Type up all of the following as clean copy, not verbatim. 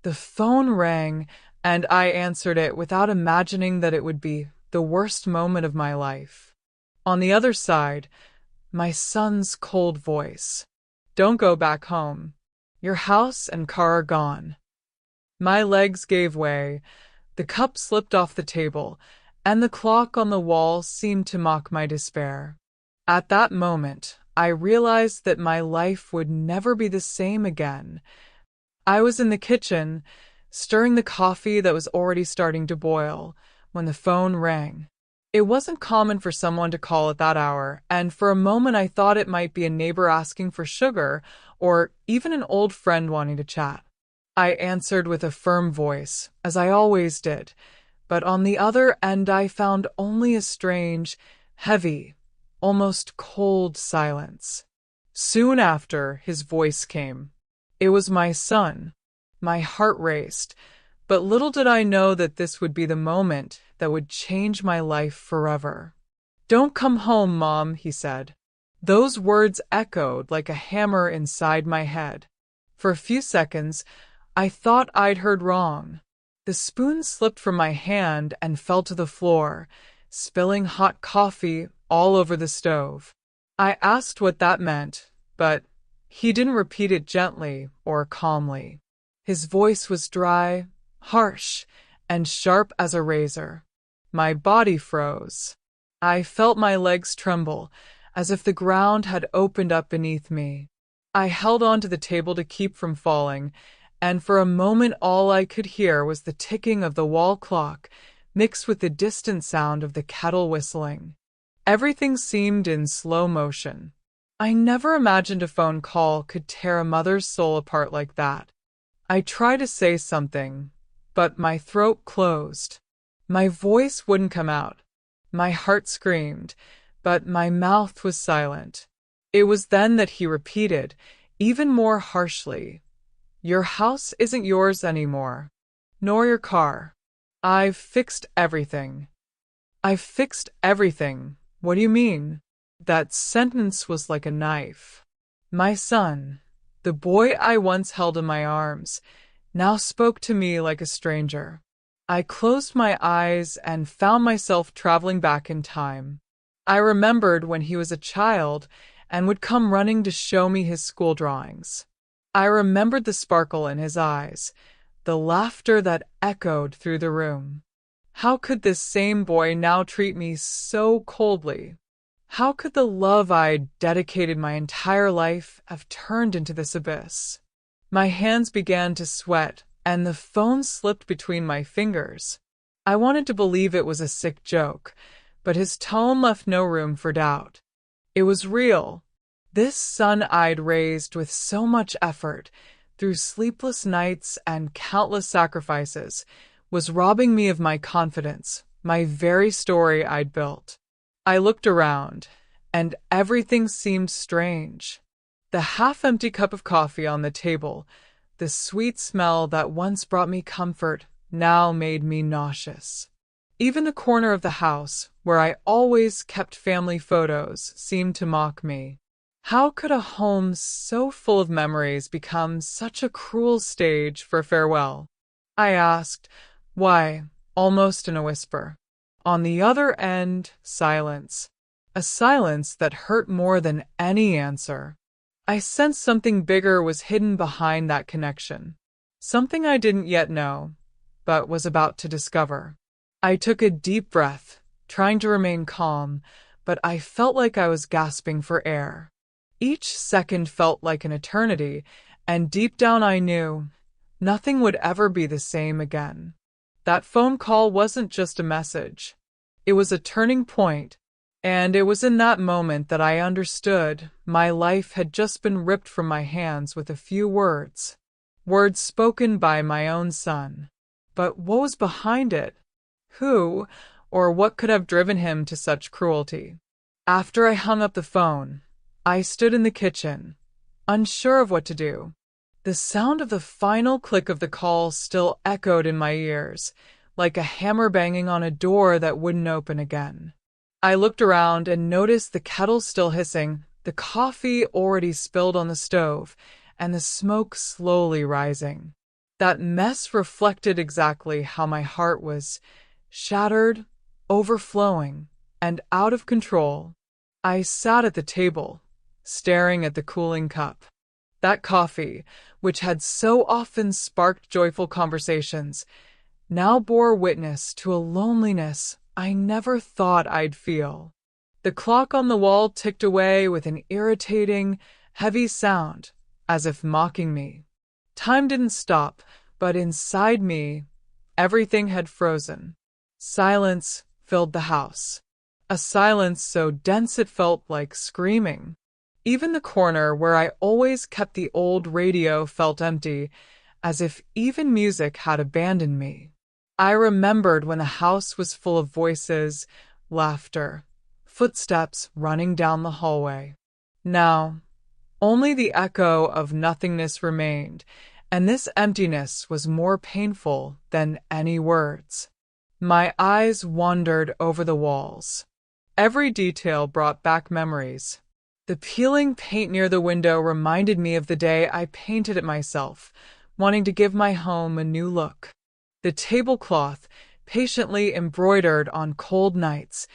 The phone rang, and I answered it without imagining that it would be the worst moment of my life. On the other side, my son's cold voice. "Don't go back home. Your house and car are gone." My legs gave way, the cup slipped off the table, and the clock on the wall seemed to mock my despair. At that moment, I realized that my life would never be the same again. I was in the kitchen, stirring the coffee that was already starting to boil, when the phone rang. It wasn't common for someone to call at that hour, and for a moment I thought it might be a neighbor asking for sugar, or even an old friend wanting to chat. I answered with a firm voice, as I always did, but on the other end I found only a strange, heavy, almost cold silence. Soon after, his voice came. It was my son. My heart raced, but little did I know that this would be the moment that would change my life forever. "Don't come home, Mom," he said. Those words echoed like a hammer inside my head. For a few seconds, I thought I'd heard wrong. The spoon slipped from my hand and fell to the floor, spilling hot coffee all over the stove. I asked what that meant, but he didn't repeat it gently or calmly. His voice was dry, harsh, and sharp as a razor. My body froze. I felt my legs tremble, as if the ground had opened up beneath me. I held onto the table to keep from falling, and for a moment all I could hear was the ticking of the wall clock, mixed with the distant sound of the kettle whistling. Everything seemed in slow motion. I never imagined a phone call could tear a mother's soul apart like that. I tried to say something, but my throat closed. My voice wouldn't come out. My heart screamed, but my mouth was silent. It was then that he repeated, even more harshly, "Your house isn't yours anymore, nor your car. I've fixed everything." "I've fixed everything? What do you mean?" That sentence was like a knife. My son, the boy I once held in my arms, now spoke to me like a stranger. I closed my eyes and found myself traveling back in time. I remembered when he was a child and would come running to show me his school drawings. I remembered the sparkle in his eyes, the laughter that echoed through the room. How could this same boy now treat me so coldly? How could the love I'd dedicated my entire life have turned into this abyss? My hands began to sweat, and the phone slipped between my fingers. I wanted to believe it was a sick joke, but his tone left no room for doubt. It was real. This son I'd raised with so much effort, through sleepless nights and countless sacrifices, was robbing me of my confidence, my very story I'd built. I looked around, and everything seemed strange. The half-empty cup of coffee on the table, the sweet smell that once brought me comfort, now made me nauseous. Even the corner of the house, where I always kept family photos, seemed to mock me. How could a home so full of memories become such a cruel stage for farewell? I asked, "Why?" almost in a whisper. On the other end, silence. A silence that hurt more than any answer. I sensed something bigger was hidden behind that connection. Something I didn't yet know, but was about to discover. I took a deep breath, trying to remain calm, but I felt like I was gasping for air. Each second felt like an eternity, and deep down I knew nothing would ever be the same again. That phone call wasn't just a message. It was a turning point, and it was in that moment that I understood my life had just been ripped from my hands with a few words. Words spoken by my own son. But what was behind it? Who or what could have driven him to such cruelty? After I hung up the phone, I stood in the kitchen, unsure of what to do. The sound of the final click of the call still echoed in my ears, like a hammer banging on a door that wouldn't open again. I looked around and noticed the kettle still hissing, the coffee already spilled on the stove, and the smoke slowly rising. That mess reflected exactly how my heart was shattered, overflowing, and out of control. I sat at the table, staring at the cooling cup. That coffee, which had so often sparked joyful conversations, now bore witness to a loneliness I never thought I'd feel. The clock on the wall ticked away with an irritating, heavy sound, as if mocking me. Time didn't stop, but inside me, everything had frozen. Silence filled the house. A silence so dense it felt like screaming. Even the corner where I always kept the old radio felt empty, as if even music had abandoned me. I remembered when the house was full of voices, laughter, footsteps running down the hallway. Now, only the echo of nothingness remained, and this emptiness was more painful than any words. My eyes wandered over the walls. Every detail brought back memories. The peeling paint near the window reminded me of the day I painted it myself, wanting to give my home a new look. The tablecloth, patiently embroidered on cold nights,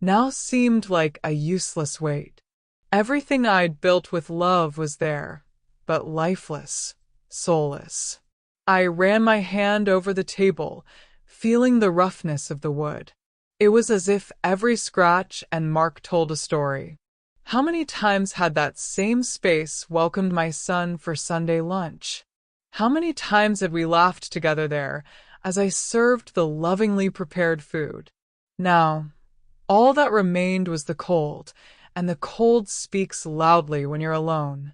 now seemed like a useless weight. Everything I'd built with love was there, but lifeless, soulless. I ran my hand over the table, feeling the roughness of the wood. It was as if every scratch and mark told a story. How many times had that same space welcomed my son for Sunday lunch? How many times had we laughed together there as I served the lovingly prepared food? Now, all that remained was the cold, and the cold speaks loudly when you're alone.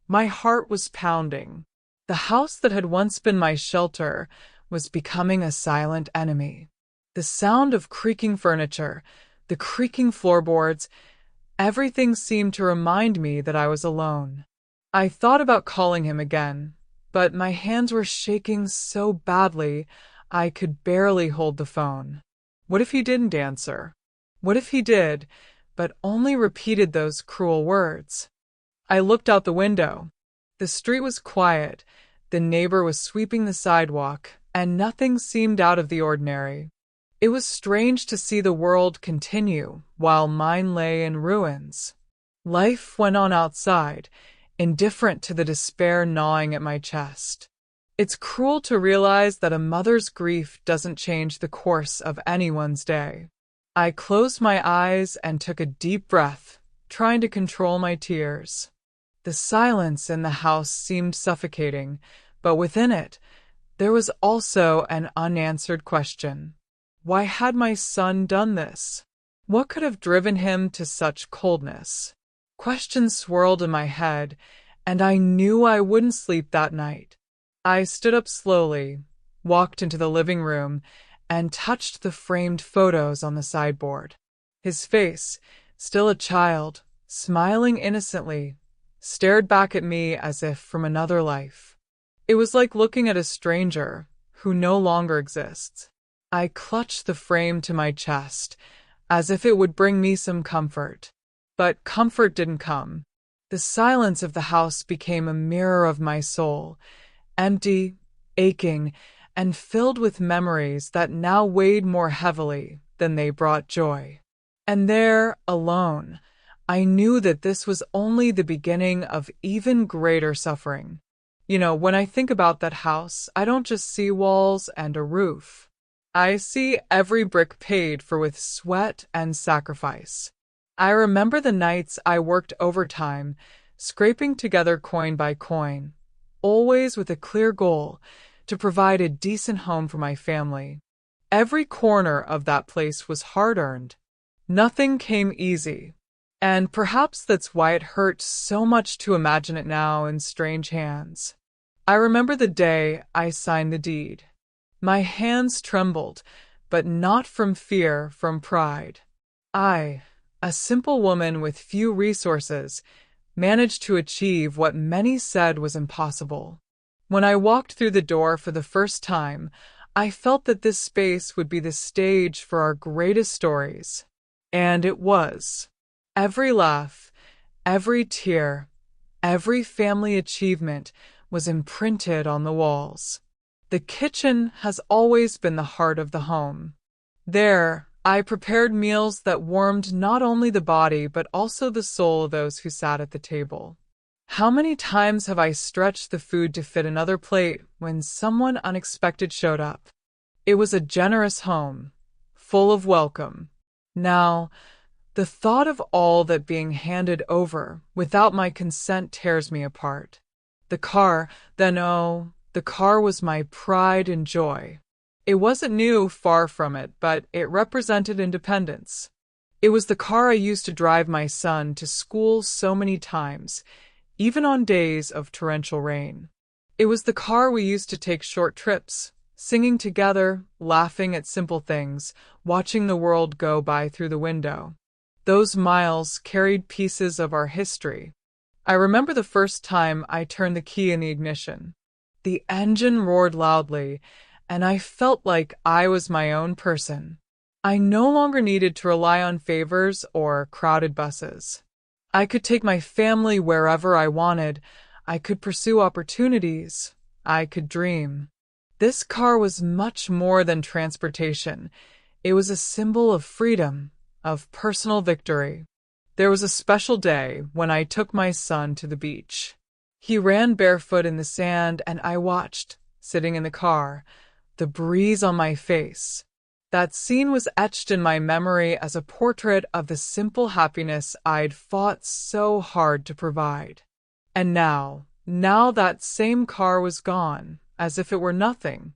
My heart was pounding. The house that had once been my shelter was becoming a silent enemy. The sound of creaking furniture, the creaking floorboards, everything seemed to remind me that I was alone. I thought about calling him again, but my hands were shaking so badly I could barely hold the phone. What if he didn't answer? What if he did, but only repeated those cruel words? I looked out the window. The street was quiet, the neighbor was sweeping the sidewalk, and nothing seemed out of the ordinary. It was strange to see the world continue while mine lay in ruins. Life went on outside, indifferent to the despair gnawing at my chest. It's cruel to realize that a mother's grief doesn't change the course of anyone's day. I closed my eyes and took a deep breath, trying to control my tears. The silence in the house seemed suffocating, but within it, there was also an unanswered question. Why had my son done this? What could have driven him to such coldness? Questions swirled in my head, and I knew I wouldn't sleep that night. I stood up slowly, walked into the living room, and touched the framed photos on the sideboard. His face, still a child, smiling innocently, stared back at me as if from another life. It was like looking at a stranger who no longer exists. I clutched the frame to my chest, as if it would bring me some comfort. But comfort didn't come. The silence of the house became a mirror of my soul, empty, aching, and filled with memories that now weighed more heavily than they brought joy. And there, alone, I knew that this was only the beginning of even greater suffering. When I think about that house, I don't just see walls and a roof. I see every brick paid for with sweat and sacrifice. I remember the nights I worked overtime, scraping together coin by coin, always with a clear goal to provide a decent home for my family. Every corner of that place was hard-earned. Nothing came easy, and perhaps that's why it hurt so much to imagine it now in strange hands. I remember the day I signed the deed. My hands trembled, but not from fear, from pride. I, a simple woman with few resources, managed to achieve what many said was impossible. When I walked through the door for the first time, I felt that this space would be the stage for our greatest stories. And it was. Every laugh, every tear, every family achievement was imprinted on the walls. The kitchen has always been the heart of the home. There, I prepared meals that warmed not only the body but also the soul of those who sat at the table. How many times have I stretched the food to fit another plate when someone unexpected showed up? It was a generous home, full of welcome. Now, the thought of all that being handed over without my consent tears me apart. The car, the car was my pride and joy. It wasn't new, far from it, but it represented independence. It was the car I used to drive my son to school so many times, even on days of torrential rain. It was the car we used to take short trips, singing together, laughing at simple things, watching the world go by through the window. Those miles carried pieces of our history. I remember the first time I turned the key in the ignition. The engine roared loudly, and I felt like I was my own person. I no longer needed to rely on favors or crowded buses. I could take my family wherever I wanted. I could pursue opportunities. I could dream. This car was much more than transportation. It was a symbol of freedom, of personal victory. There was a special day when I took my son to the beach. He ran barefoot in the sand, and I watched, sitting in the car, the breeze on my face. That scene was etched in my memory as a portrait of the simple happiness I'd fought so hard to provide. And now that same car was gone, as if it were nothing.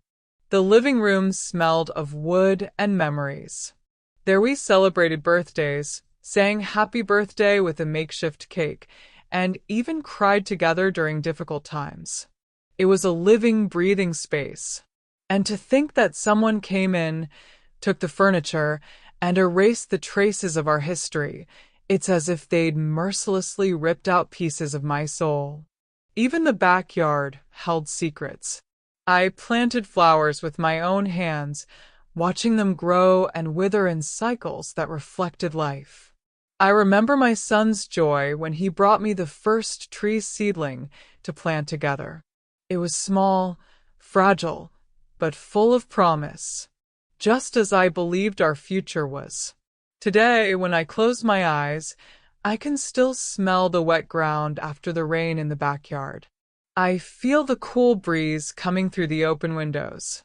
The living room smelled of wood and memories. There we celebrated birthdays, sang happy birthday with a makeshift cake, and even cried together during difficult times. It was a living, breathing space. And to think that someone came in, took the furniture, and erased the traces of our history, it's as if they'd mercilessly ripped out pieces of my soul. Even the backyard held secrets. I planted flowers with my own hands, watching them grow and wither in cycles that reflected life. I remember my son's joy when he brought me the first tree seedling to plant together. It was small, fragile, but full of promise, just as I believed our future was. Today, when I close my eyes, I can still smell the wet ground after the rain in the backyard. I feel the cool breeze coming through the open windows.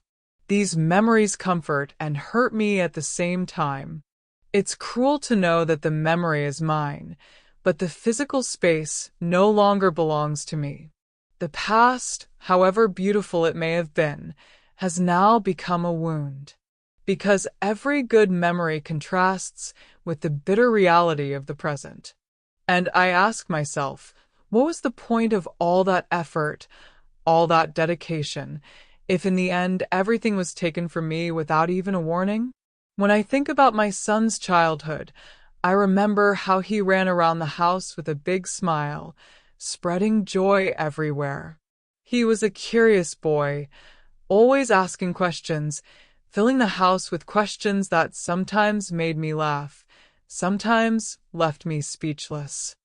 These memories comfort and hurt me at the same time. It's cruel to know that the memory is mine, but the physical space no longer belongs to me. The past, however beautiful it may have been, has now become a wound, because every good memory contrasts with the bitter reality of the present. And I ask myself, what was the point of all that effort, all that dedication, if in the end everything was taken from me without even a warning? When I think about my son's childhood, I remember how he ran around the house with a big smile, spreading joy everywhere. He was a curious boy, always asking questions, filling the house with questions that sometimes made me laugh, sometimes left me speechless.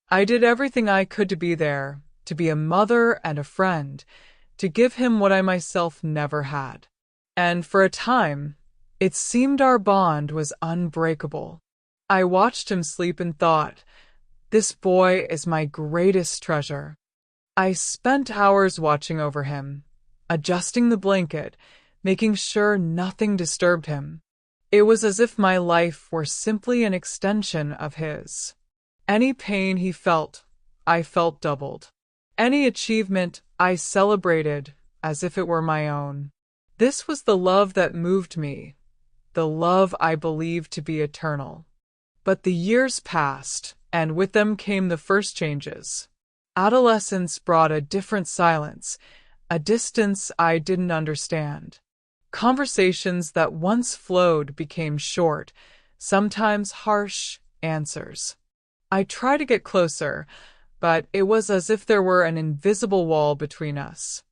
I did everything I could to be there, to be a mother and a friend, to give him what I myself never had. And for a time, it seemed our bond was unbreakable. I watched him sleep and thought, this boy is my greatest treasure. I spent hours watching over him, adjusting the blanket, making sure nothing disturbed him. It was as if my life were simply an extension of his. Any pain he felt, I felt doubled. Any achievement, I celebrated as if it were my own. This was the love that moved me, the love I believed to be eternal. But the years passed, and with them came the first changes. Adolescence brought a different silence, a distance I didn't understand. Conversations that once flowed became short, sometimes harsh answers. I tried to get closer, but it was as if there were an invisible wall between us,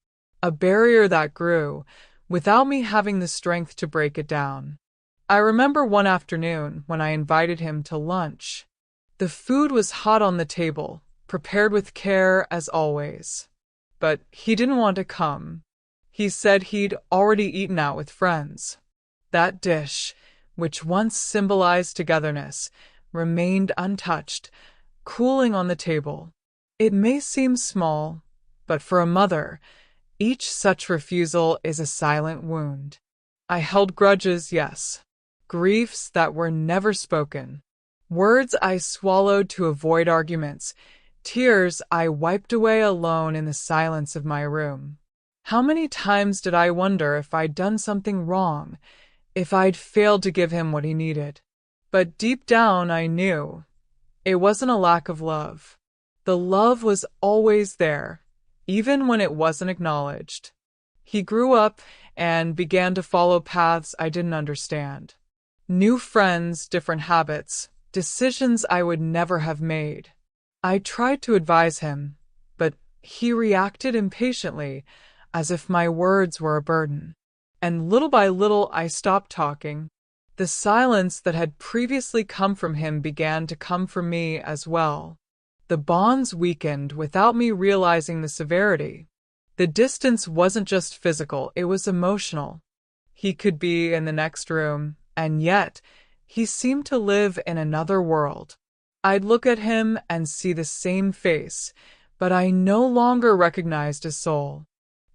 a barrier that grew, without me having the strength to break it down. I remember one afternoon when I invited him to lunch. The food was hot on the table, prepared with care as always. But he didn't want to come. He said he'd already eaten out with friends. That dish, which once symbolized togetherness, remained untouched, cooling on the table. It may seem small, but for a mother, each such refusal is a silent wound. I held grudges, yes, griefs that were never spoken, words I swallowed to avoid arguments, tears I wiped away alone in the silence of my room. How many times did I wonder if I'd done something wrong, if I'd failed to give him what he needed? But deep down I knew it wasn't a lack of love. The love was always there, even when it wasn't acknowledged. He grew up and began to follow paths I didn't understand. New friends, different habits, decisions I would never have made. I tried to advise him, but he reacted impatiently, as if my words were a burden. And little by little I stopped talking. The silence that had previously come from him began to come from me as well. The bonds weakened without me realizing the severity. The distance wasn't just physical, it was emotional. He could be in the next room, and yet he seemed to live in another world. I'd look at him and see the same face, but I no longer recognized his soul.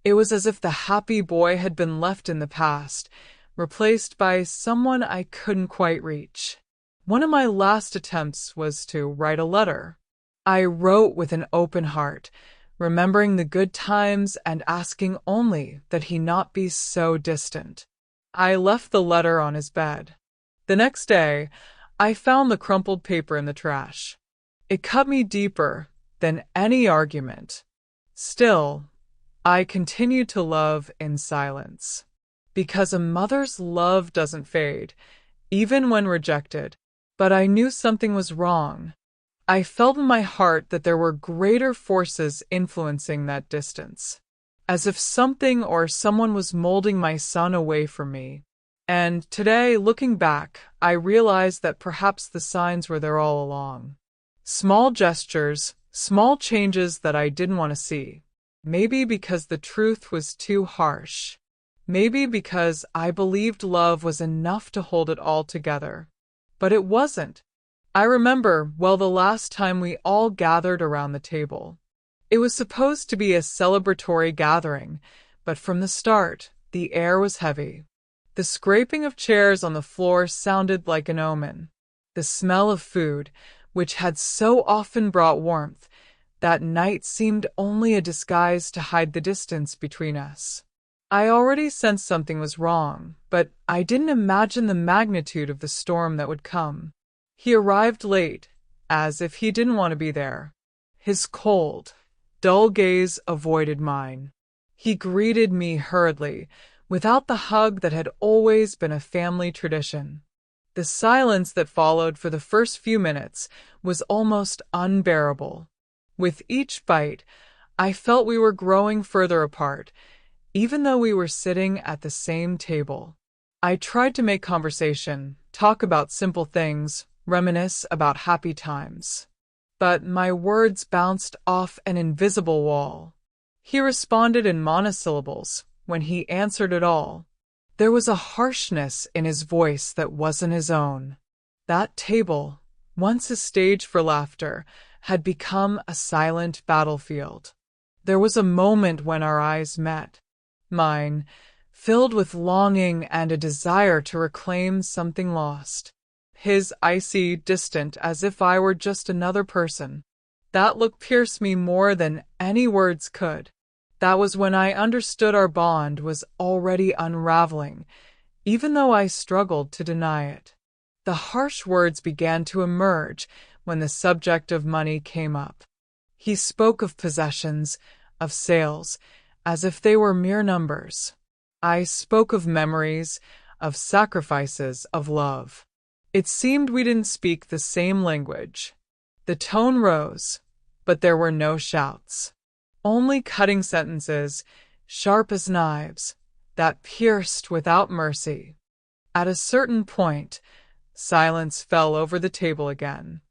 It was as if the happy boy had been left in the past, replaced by someone I couldn't quite reach. One of my last attempts was to write a letter. I wrote with an open heart, remembering the good times and asking only that he not be so distant. I left the letter on his bed. The next day, I found the crumpled paper in the trash. It cut me deeper than any argument. Still, I continued to love in silence. Because a mother's love doesn't fade, even when rejected. But I knew something was wrong. I felt in my heart that there were greater forces influencing that distance, as if something or someone was molding my son away from me. And today, looking back, I realized that perhaps the signs were there all along. Small gestures, small changes that I didn't want to see. Maybe because the truth was too harsh. Maybe because I believed love was enough to hold it all together. But it wasn't. I remember, well, the last time we all gathered around the table. It was supposed to be a celebratory gathering, but from the start, the air was heavy. The scraping of chairs on the floor sounded like an omen. The smell of food, which had so often brought warmth, that night seemed only a disguise to hide the distance between us. I already sensed something was wrong, but I didn't imagine the magnitude of the storm that would come. He arrived late, as if he didn't want to be there. His cold, dull gaze avoided mine. He greeted me hurriedly, without the hug that had always been a family tradition. The silence that followed for the first few minutes was almost unbearable. With each bite, I felt we were growing further apart, even though we were sitting at the same table. I tried to make conversation, talk about simple things, reminisce about happy times. But my words bounced off an invisible wall. He responded in monosyllables when he answered at all. There was a harshness in his voice that wasn't his own. That table, once a stage for laughter, had become a silent battlefield. There was a moment when our eyes met, mine, filled with longing and a desire to reclaim something lost. His icy, distant, as if I were just another person. That look pierced me more than any words could. That was when I understood our bond was already unraveling, even though I struggled to deny it. The harsh words began to emerge when the subject of money came up. He spoke of possessions, of sales, as if they were mere numbers. I spoke of memories, of sacrifices, of love. It seemed we didn't speak the same language. The tone rose, but there were no shouts. Only cutting sentences, sharp as knives, that pierced without mercy. At a certain point, silence fell over the table again.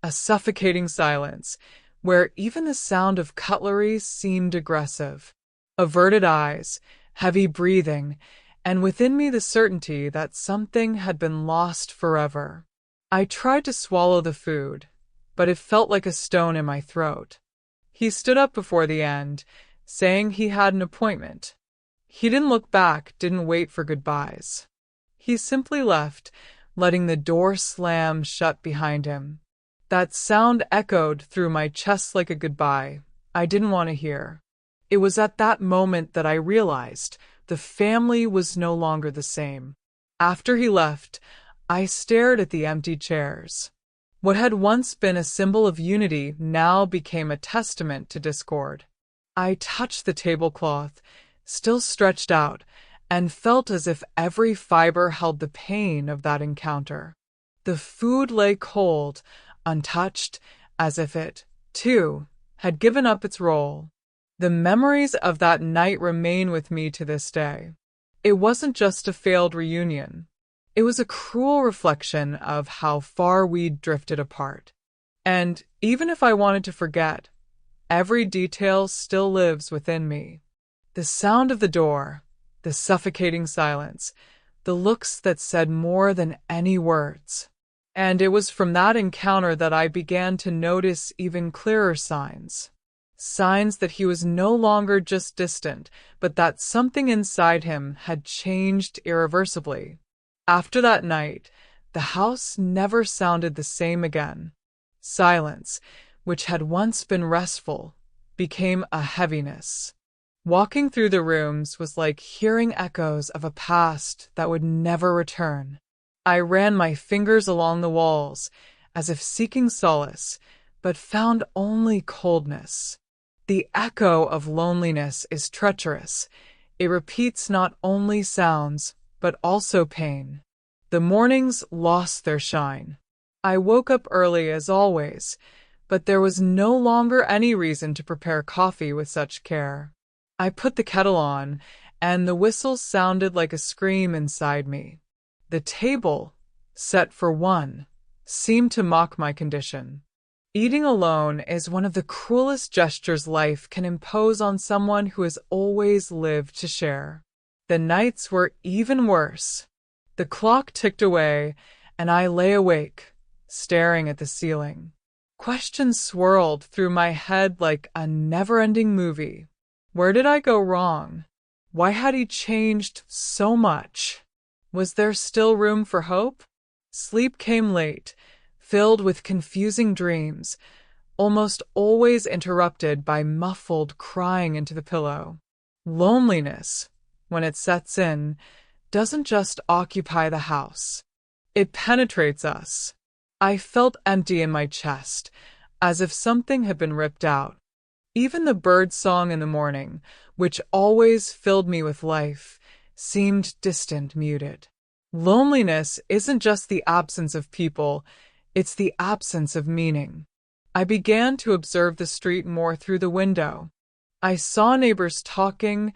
A suffocating silence, where even the sound of cutlery seemed aggressive. Averted eyes, heavy breathing, and within me the certainty that something had been lost forever. I tried to swallow the food, but it felt like a stone in my throat. He stood up before the end, saying he had an appointment. He didn't look back, didn't wait for goodbyes. He simply left, letting the door slam shut behind him. That sound echoed through my chest like a goodbye I didn't want to hear. It was at that moment that I realized the family was no longer the same. After he left, I stared at the empty chairs. What had once been a symbol of unity now became a testament to discord. I touched the tablecloth, still stretched out, and felt as if every fiber held the pain of that encounter. The food lay cold, untouched, as if it, too, had given up its role. The memories of that night remain with me to this day. It wasn't just a failed reunion. It was a cruel reflection of how far we'd drifted apart. And even if I wanted to forget, every detail still lives within me. The sound of the door, the suffocating silence, the looks that said more than any words. And it was from that encounter that I began to notice even clearer signs. Signs that he was no longer just distant, but that something inside him had changed irreversibly. After that night, the house never sounded the same again. Silence, which had once been restful, became a heaviness. Walking through the rooms was like hearing echoes of a past that would never return. I ran my fingers along the walls, as if seeking solace, but found only coldness. The echo of loneliness is treacherous. It repeats not only sounds, but also pain. The mornings lost their shine. I woke up early as always, but there was no longer any reason to prepare coffee with such care. I put the kettle on, and the whistle sounded like a scream inside me. The table, set for one, seemed to mock my condition. Eating alone is one of the cruelest gestures life can impose on someone who has always lived to share. The nights were even worse. The clock ticked away, and I lay awake, staring at the ceiling. Questions swirled through my head like a never-ending movie. Where did I go wrong? Why had he changed so much? Was there still room for hope? Sleep came late, filled with confusing dreams, almost always interrupted by muffled crying into the pillow. Loneliness, when it sets in, doesn't just occupy the house. It penetrates us. I felt empty in my chest, as if something had been ripped out. Even the bird song in the morning, which always filled me with life, seemed distant, muted. Loneliness isn't just the absence of people, it's the absence of meaning. I began to observe the street more through the window. I saw neighbors talking,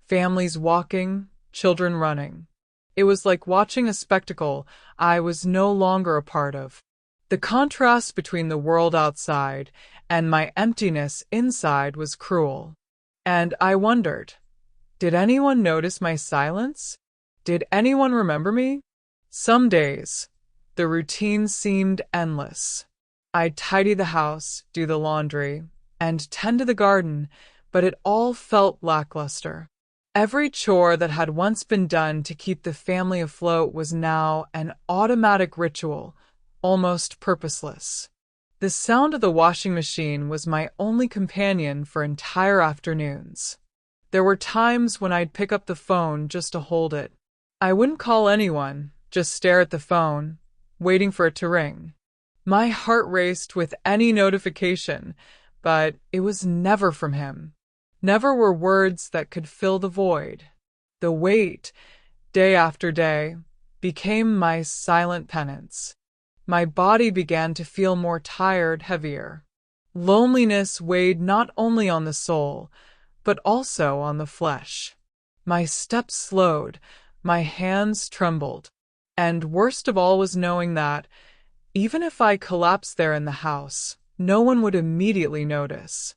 families walking, children running. It was like watching a spectacle I was no longer a part of. The contrast between the world outside and my emptiness inside was cruel. And I wondered, did anyone notice my silence? Did anyone remember me? Some days, the routine seemed endless. I'd tidy the house, do the laundry, and tend to the garden, but it all felt lackluster. Every chore that had once been done to keep the family afloat was now an automatic ritual, almost purposeless. The sound of the washing machine was my only companion for entire afternoons. There were times when I'd pick up the phone just to hold it. I wouldn't call anyone, just stare at the phone, waiting for it to ring. My heart raced with any notification, but it was never from him. Never were words that could fill the void. The wait, day after day, became my silent penance. My body began to feel more tired, heavier. Loneliness weighed not only on the soul, but also on the flesh. My steps slowed, my hands trembled, and worst of all was knowing that, even if I collapsed there in the house, no one would immediately notice.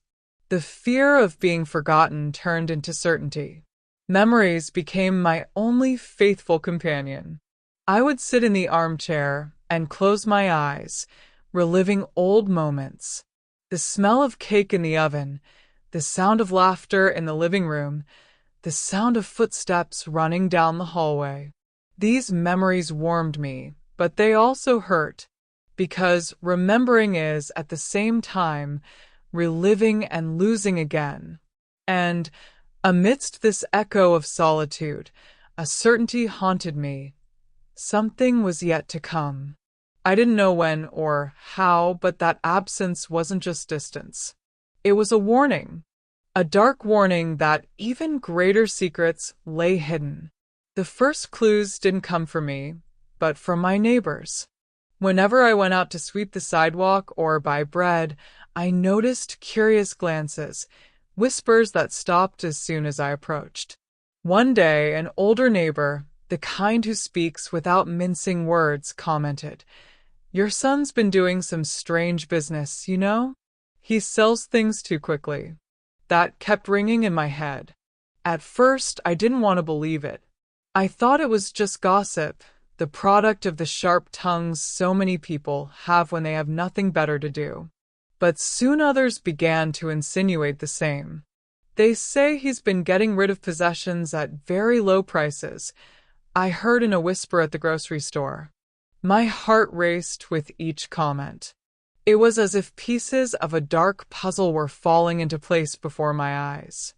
The fear of being forgotten turned into certainty. Memories became my only faithful companion. I would sit in the armchair and close my eyes, reliving old moments. The smell of cake in the oven, the sound of laughter in the living room, the sound of footsteps running down the hallway. These memories warmed me, but they also hurt, because remembering is, at the same time, reliving and losing again. And amidst this echo of solitude, a certainty haunted me. Something was yet to come. I didn't know when or how, but that absence wasn't just distance. It was a warning. A dark warning that even greater secrets lay hidden. The first clues didn't come from me, but from my neighbors. Whenever I went out to sweep the sidewalk or buy bread, I noticed curious glances, whispers that stopped as soon as I approached. One day, an older neighbor, the kind who speaks without mincing words, commented, "Your son's been doing some strange business, you know? He sells things too quickly." That kept ringing in my head. At first, I didn't want to believe it. I thought it was just gossip, the product of the sharp tongues so many people have when they have nothing better to do. But soon others began to insinuate the same. They say he's been getting rid of possessions at very low prices, I heard in a whisper at the grocery store. My heart raced with each comment. It was as if pieces of a dark puzzle were falling into place before my eyes.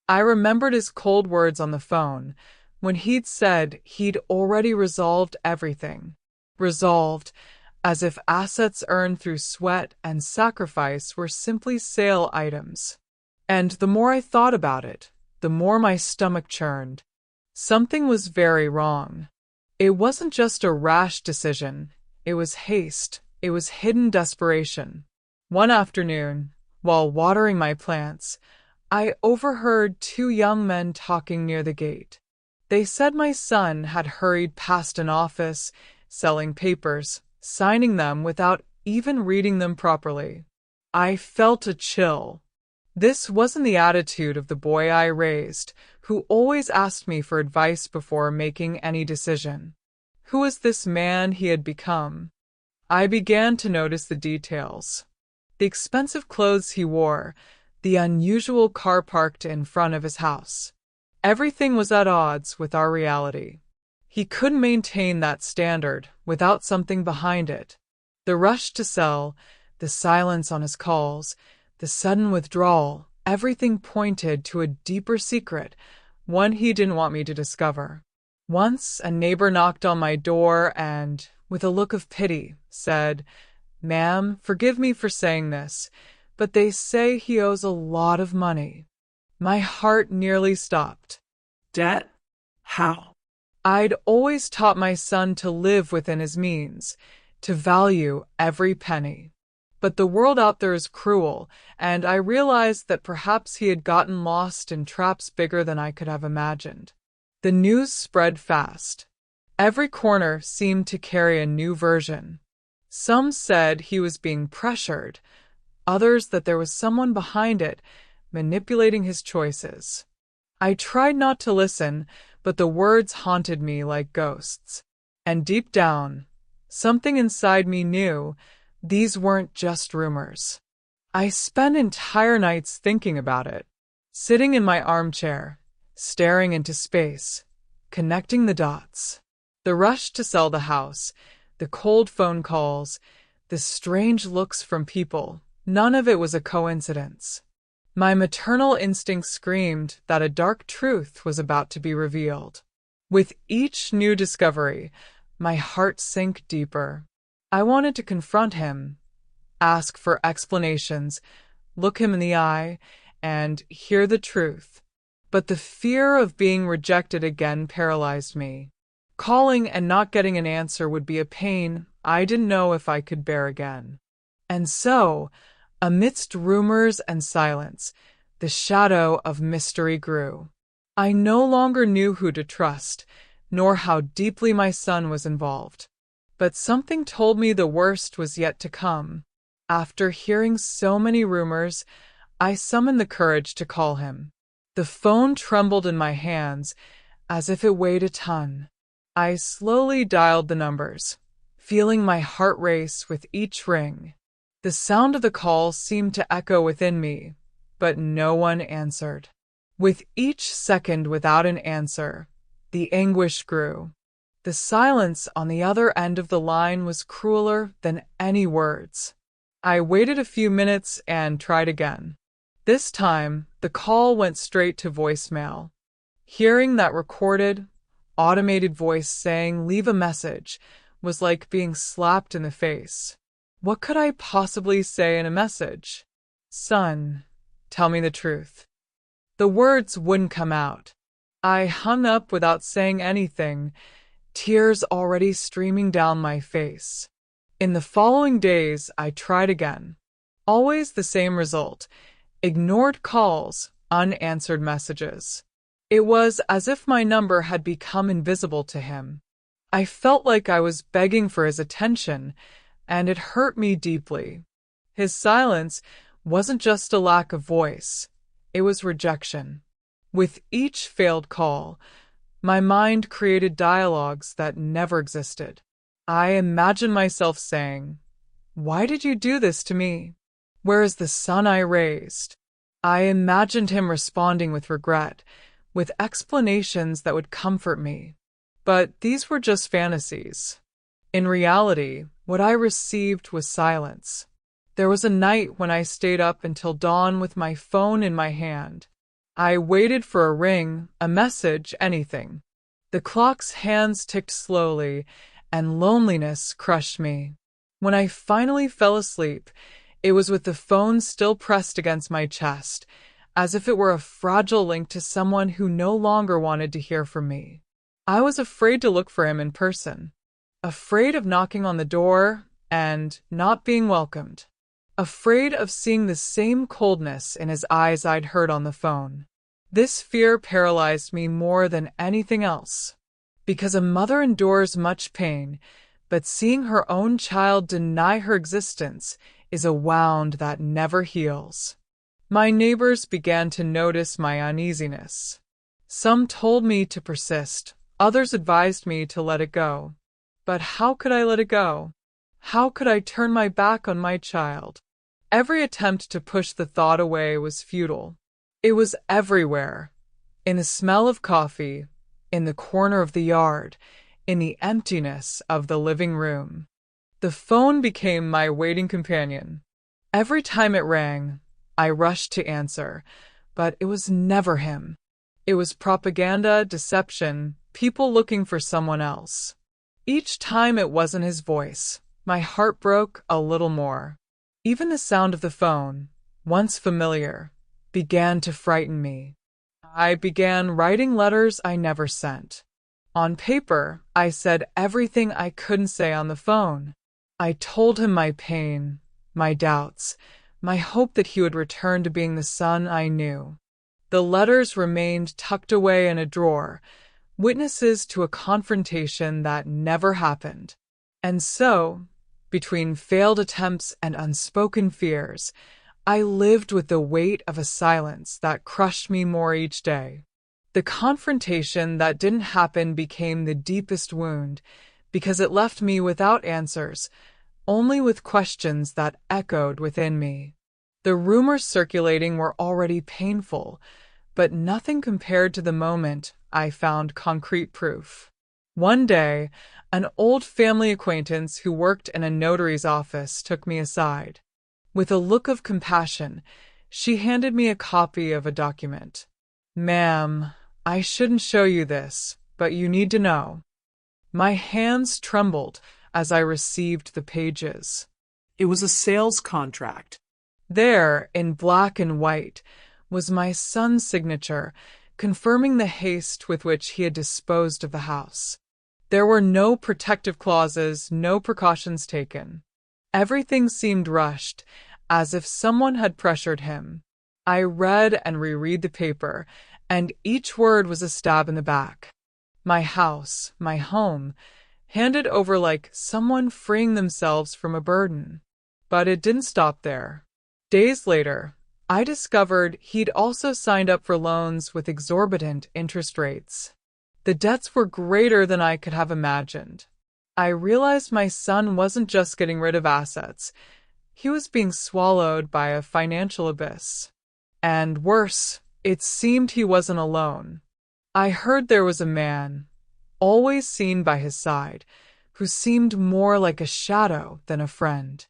I remembered his cold words on the phone, when he'd said he'd already resolved everything. Resolved, as if assets earned through sweat and sacrifice were simply sale items. And the more I thought about it, the more my stomach churned. Something was very wrong. It wasn't just a rash decision, it was haste. It was hidden desperation. One afternoon, while watering my plants, I overheard two young men talking near the gate. They said my son had hurried past an office, selling papers, signing them without even reading them properly. I felt a chill. This wasn't the attitude of the boy I raised, who always asked me for advice before making any decision. Who was this man he had become? I began to notice the details. The expensive clothes he wore, the unusual car parked in front of his house. Everything was at odds with our reality. He couldn't maintain that standard without something behind it. The rush to sell, the silence on his calls, the sudden withdrawal, everything pointed to a deeper secret, one he didn't want me to discover. Once a neighbor knocked on my door and, with a look of pity, said, "Ma'am, forgive me for saying this, but they say he owes a lot of money." My heart nearly stopped. Debt? How? I'd always taught my son to live within his means, to value every penny. But the world out there is cruel, and I realized that perhaps he had gotten lost in traps bigger than I could have imagined. The news spread fast. Every corner seemed to carry a new version. Some said he was being pressured, others that there was someone behind it, manipulating his choices. I tried not to listen, but the words haunted me like ghosts. And deep down, something inside me knew these weren't just rumors. I spent entire nights thinking about it, sitting in my armchair, staring into space, connecting the dots. The rush to sell the house, the cold phone calls, the strange looks from people, none of it was a coincidence. My maternal instinct screamed that a dark truth was about to be revealed. With each new discovery, my heart sank deeper. I wanted to confront him, ask for explanations, look him in the eye, and hear the truth. But the fear of being rejected again paralyzed me. Calling and not getting an answer would be a pain I didn't know if I could bear again. And so, amidst rumors and silence, the shadow of mystery grew. I no longer knew who to trust, nor how deeply my son was involved. But something told me the worst was yet to come. After hearing so many rumors, I summoned the courage to call him. The phone trembled in my hands as if it weighed a ton. I slowly dialed the numbers, feeling my heart race with each ring. The sound of the call seemed to echo within me, but no one answered. With each second without an answer, the anguish grew. The silence on the other end of the line was crueler than any words. I waited a few minutes and tried again. This time, the call went straight to voicemail. Hearing that recorded, automated voice saying, "Leave a message," was like being slapped in the face. What could I possibly say in a message? "Son, tell me the truth." The words wouldn't come out. I hung up without saying anything, tears already streaming down my face. In the following days, I tried again. Always the same result: ignored calls, unanswered messages. It was as if my number had become invisible to him. I felt like I was begging for his attention, and it hurt me deeply. His silence wasn't just a lack of voice, it was rejection. With each failed call, my mind created dialogues that never existed. I imagined myself saying, "Why did you do this to me? Where is the son I raised?" I imagined him responding with regret, with explanations that would comfort me. But these were just fantasies. In reality, what I received was silence. There was a night when I stayed up until dawn with my phone in my hand. I waited for a ring, a message, anything. The clock's hands ticked slowly, and loneliness crushed me. When I finally fell asleep, it was with the phone still pressed against my chest, as if it were a fragile link to someone who no longer wanted to hear from me. I was afraid to look for him in person, afraid of knocking on the door and not being welcomed, afraid of seeing the same coldness in his eyes I'd heard on the phone. This fear paralyzed me more than anything else, because a mother endures much pain, but seeing her own child deny her existence is a wound that never heals. My neighbors began to notice my uneasiness. Some told me to persist, others advised me to let it go. But how could I let it go? How could I turn my back on my child? Every attempt to push the thought away was futile. It was everywhere, in the smell of coffee, in the corner of the yard, in the emptiness of the living room. The phone became my waiting companion. Every time it rang, I rushed to answer, but it was never him. It was propaganda, deception, people looking for someone else. Each time it wasn't his voice, my heart broke a little more. Even the sound of the phone, once familiar, began to frighten me. I began writing letters I never sent. On paper, I said everything I couldn't say on the phone. I told him my pain, my doubts, my hope that he would return to being the son I knew. The letters remained tucked away in a drawer, witnesses to a confrontation that never happened. And so, between failed attempts and unspoken fears, I lived with the weight of a silence that crushed me more each day. The confrontation that didn't happen became the deepest wound, because it left me without answers, only with questions that echoed within me. The rumors circulating were already painful, but nothing compared to the moment I found concrete proof. One day, an old family acquaintance who worked in a notary's office took me aside. With a look of compassion, she handed me a copy of a document. "Ma'am, I shouldn't show you this, but you need to know." My hands trembled as I received the pages. It was a sales contract. There, in black and white, was my son's signature, confirming the haste with which he had disposed of the house. There were no protective clauses, no precautions taken. Everything seemed rushed, as if someone had pressured him. I read and reread the paper, and each word was a stab in the back. My house, my home, handed over like someone freeing themselves from a burden. But it didn't stop there. Days later, I discovered he'd also signed up for loans with exorbitant interest rates. The debts were greater than I could have imagined. I realized my son wasn't just getting rid of assets, he was being swallowed by a financial abyss. And worse, it seemed he wasn't alone. I heard there was a man, always seen by his side, who seemed more like a shadow than a friend.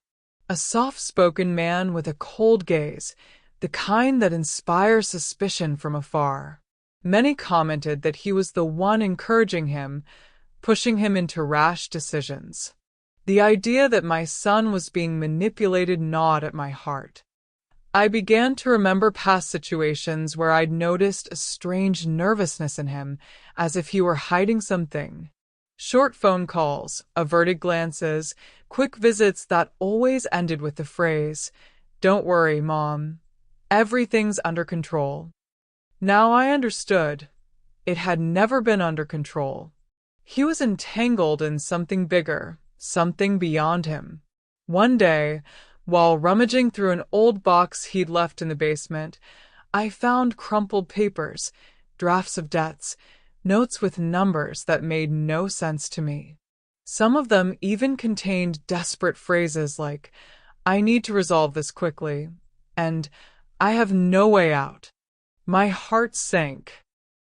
A soft-spoken man with a cold gaze, the kind that inspires suspicion from afar. Many commented that he was the one encouraging him, pushing him into rash decisions. The idea that my son was being manipulated gnawed at my heart. I began to remember past situations where I'd noticed a strange nervousness in him, as if he were hiding something. Short phone calls, averted glances, quick visits that always ended with the phrase, "Don't worry, Mom. Everything's under control." Now I understood. It had never been under control. He was entangled in something bigger, something beyond him. One day, while rummaging through an old box he'd left in the basement, I found crumpled papers, drafts of debts, notes with numbers that made no sense to me. Some of them even contained desperate phrases like, "I need to resolve this quickly," and "I have no way out." My heart sank.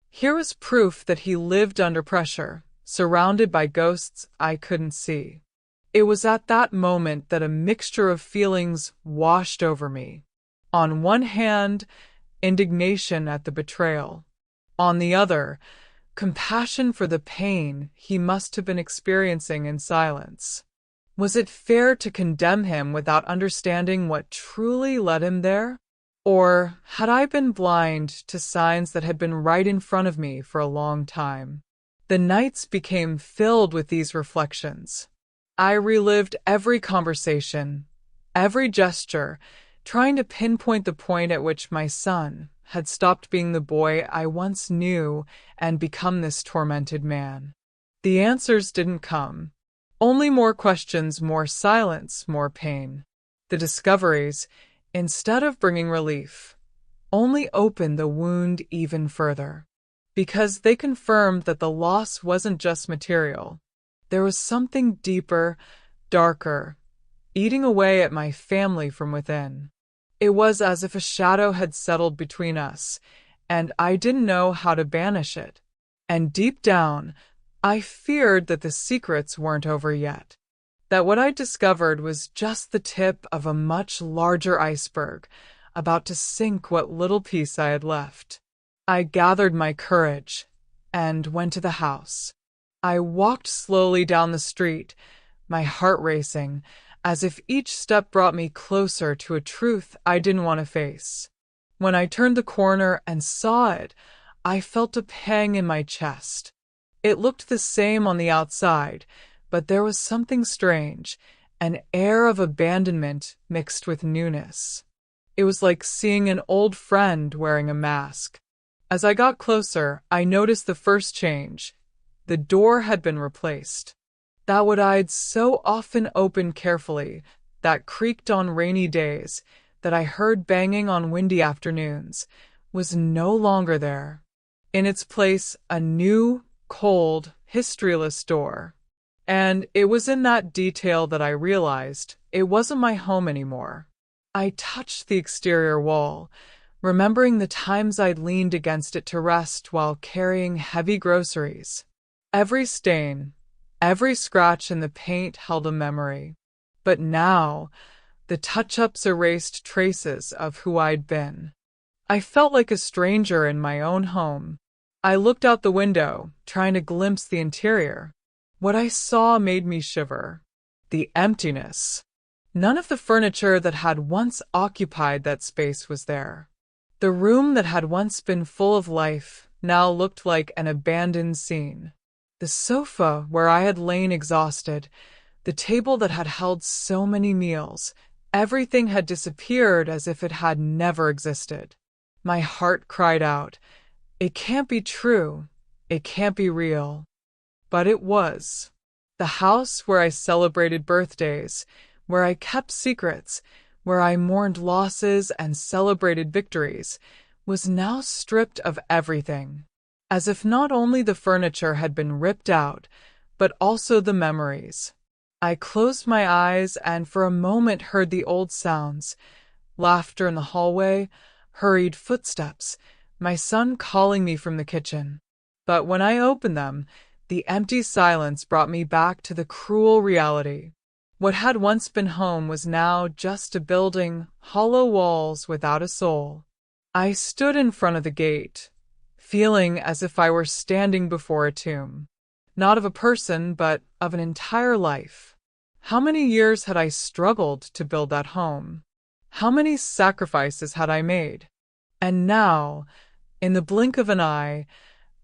Here was proof that he lived under pressure, surrounded by ghosts I couldn't see. It was at that moment that a mixture of feelings washed over me. On one hand, indignation at the betrayal. On the other, compassion for the pain he must have been experiencing in silence. Was it fair to condemn him without understanding what truly led him there? Or had I been blind to signs that had been right in front of me for a long time? The nights became filled with these reflections. I relived every conversation, every gesture, trying to pinpoint the point at which my son had stopped being the boy I once knew and become this tormented man. The answers didn't come. Only more questions, more silence, more pain. The discoveries, instead of bringing relief, only opened the wound even further. Because they confirmed that the loss wasn't just material. There was something deeper, darker, eating away at my family from within. It was as if a shadow had settled between us, and I didn't know how to banish it. And deep down, I feared that the secrets weren't over yet. That what I discovered was just the tip of a much larger iceberg, about to sink what little piece I had left. I gathered my courage and went to the house. I walked slowly down the street, my heart racing, as if each step brought me closer to a truth I didn't want to face. When I turned the corner and saw it, I felt a pang in my chest. It looked the same on the outside, but there was something strange, an air of abandonment mixed with newness. It was like seeing an old friend wearing a mask. As I got closer, I noticed the first change. The door had been replaced. That what I'd so often opened carefully, that creaked on rainy days, that I heard banging on windy afternoons, was no longer there. In its place, a new, cold, historyless door. And it was in that detail that I realized it wasn't my home anymore. I touched the exterior wall, remembering the times I'd leaned against it to rest while carrying heavy groceries. Every stain, every scratch in the paint held a memory. But now, the touch-ups erased traces of who I'd been. I felt like a stranger in my own home. I looked out the window, trying to glimpse the interior. What I saw made me shiver. The emptiness. None of the furniture that had once occupied that space was there. The room that had once been full of life now looked like an abandoned scene. The sofa where I had lain exhausted, the table that had held so many meals, everything had disappeared as if it had never existed. My heart cried out, "It can't be true. It can't be real." But it was. The house where I celebrated birthdays, where I kept secrets, where I mourned losses and celebrated victories, was now stripped of everything, as if not only the furniture had been ripped out, but also the memories. I closed my eyes and for a moment heard the old sounds: laughter in the hallway, hurried footsteps, my son calling me from the kitchen. But when I opened them, the empty silence brought me back to the cruel reality. What had once been home was now just a building, hollow walls without a soul. I stood in front of the gate, feeling as if I were standing before a tomb, not of a person, but of an entire life. How many years had I struggled to build that home? How many sacrifices had I made? And now, in the blink of an eye,